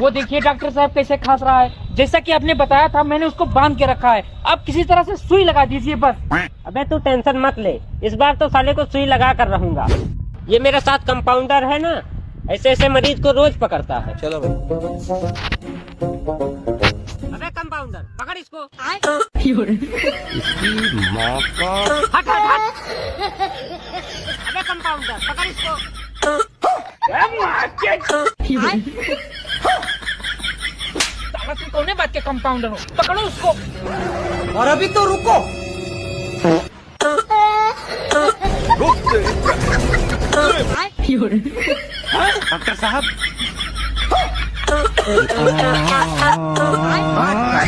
वो देखिए डॉक्टर साहब कैसे खांस रहा है। जैसा कि आपने बताया था मैंने उसको बांध के रखा है। अब किसी तरह से सुई लगा दीजिए बस। अबे तू टेंशन मत ले, इस बार तो साले को सुई लगा कर रहूंगा। ये मेरे साथ कंपाउंडर है ना, ऐसे ऐसे मरीज को रोज पकड़ता है। चलो भाई। अबे कंपाउंडर पकड़ इसको। माँ का हट हट हट। अबे कंपाउंडर पकड़ इसको। साला तुम कौन बात के कंपाउंडर हो, पकड़ो उसको। और अभी तो रुको। डॉक्टर साहब हाँ,